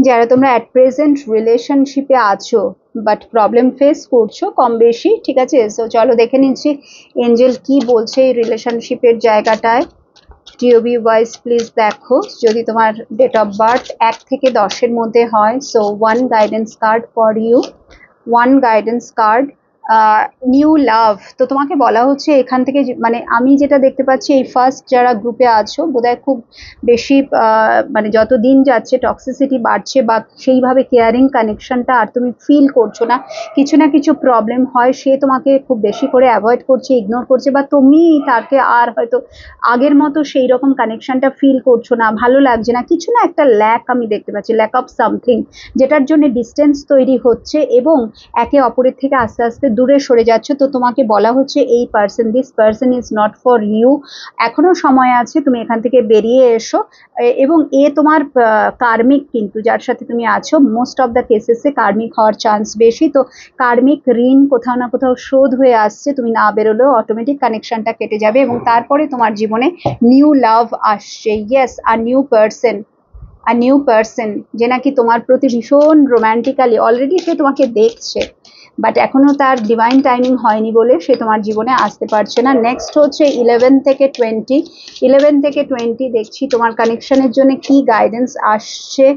যারা তোমরা at present রিলেশনশিপে আছো বাট প্রবলেম ফেস করছো কম বেশি, ঠিক আছে? সো চলো দেখে নিচ্ছি এঞ্জেল কি বলছে এই রিলেশনশিপের জায়গাটায়। টিওবি ওয়াইজ প্লিজ দেখো, যদি তোমার ডেট অফ বার্থ 1 থেকে 10-এর মধ্যে হয়, so 1 guidance card for you, 1 guidance card. New love, তো তোমাকে বলা হচ্ছে এখান থেকে মানে আমি যেটা দেখতে পাচ্ছি এই ফার্স্ট যারা গ্রুপে আছো বোধহয় খুব বেশি মানে যত দিন যাচ্ছে টক্সিসিটি বাড়ছে বা সেইভাবে কেয়ারিং কানেকশনটা আর তুমি ফিল করছো না, কিছু না কিছু প্রবলেম হয়, সে তোমাকে খুব বেশি করে অ্যাভয়েড করছে, ইগনোর করছে, বা তুমি তাকে আর হয়তো আগের মতো সেই রকম কানেকশনটা ফিল করছো না, ভালো লাগছে না, কিছু না একটা ল্যাক আমি দেখতে পাচ্ছি, ল্যাক অফ সামথিং, যেটার জন্য ডিস্টেন্স তৈরি হচ্ছে এবং একে অপরের থেকে আস্তে আস্তে দূরে সরে যাচ্ছে। তো তোমাকে বলা হচ্ছে এই person, this person is not for you, এখনো সময় আছে, তুমি এখান থেকে বেরিয়ে এসো। এবং এ তোমার কার্মিক, কিন্তু যার সাথে তুমি আছো মোস্ট অফ দ্য কেসেসে কার্মিক হওয়ার চান্স বেশি। তো কার্মিক ঋণ কোথাও না কোথাও শোধ হয়ে আসছে, তুমি না বেরোলেও অটোমেটিক কানেকশনটা কেটে যাবে এবং তারপরে তোমার জীবনে নিউ লাভ আসছে। ইয়েস, আর নিউ পার্সন যে নাকি তোমার প্রতি ভীষণ রোম্যান্টিক্যালি, অলরেডি সে তোমাকে দেখছে বাট এখনো তার ডিভাইন টাইমিং হয়নি বলে সে তোমার জীবনে আসতে পারছে না। নেক্সট হচ্ছে 11 থেকে 20, 11 থেকে 20 দেখছি তোমার কানেকশনের জন্য কি গাইডেন্স আসছে।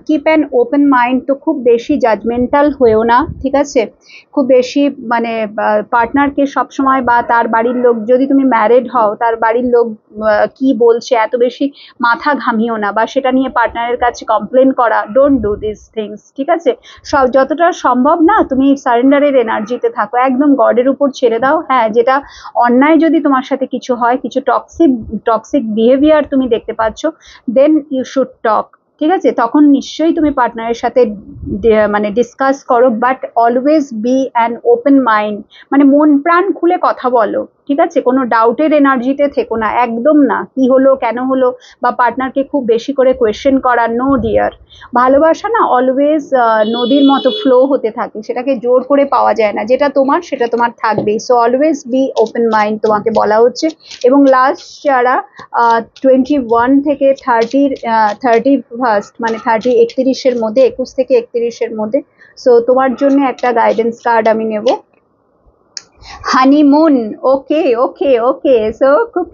কিপ অ্যান ওপেন মাইন্ড, তো খুব বেশি জাজমেন্টাল হয়েও না, ঠিক আছে? খুব বেশি মানে পার্টনারকে সবসময় বা তার বাড়ির লোক, যদি তুমি ম্যারিড হও তার বাড়ির লোক কি বলছে এত বেশি মাথা ঘামিও না, বা সেটা নিয়ে পার্টনারের কাছে কমপ্লেন করা, ডোন্ট ডু দিস থিংস, ঠিক আছে? সব যতটা সম্ভব না তুমি সারেন্ডারের এনার্জিতে থাকো, একদম গডের উপর ছেড়ে দাও। হ্যাঁ, যেটা অন্যায় যদি তোমার সাথে কিছু হয়, কিছু টক্সিক বিহেভিয়ার তুমি দেখতে পাচ্ছ, দেন ইউ শুড টক, ঠিক আছে? তখন নিশ্চয়ই তুমি পার্টনারের সাথে মানে ডিসকাস করো, but always be an open mind, মানে মন প্রাণ খুলে কথা বলো, ঠিক আছে? কোনো ডাউটের এনার্জিতে থেকো না, একদম না, কি হলো কেন হলো, বা পার্টনারকে খুব বেশি করে কোয়েশ্চেন করা, নো ডিয়ার। ভালোবাসা না অলওয়েজ নদীর মতো ফ্লো হতে থাকে, সেটাকে জোর করে পাওয়া যায় না, যেটা তোমার সেটা তোমার থাকবেই। So always be open mind তোমাকে বলা হচ্ছে। এবং লাস্ট যারা 21 থেকে 31 মানে 31-এর মধ্যে, 21 থেকে 31-এর মধ্যে, সো তোমার জন্য একটা গাইডেন্স কার্ড আমি নেব। হানিমুন, ওকে ওকে ওকে, সো খুব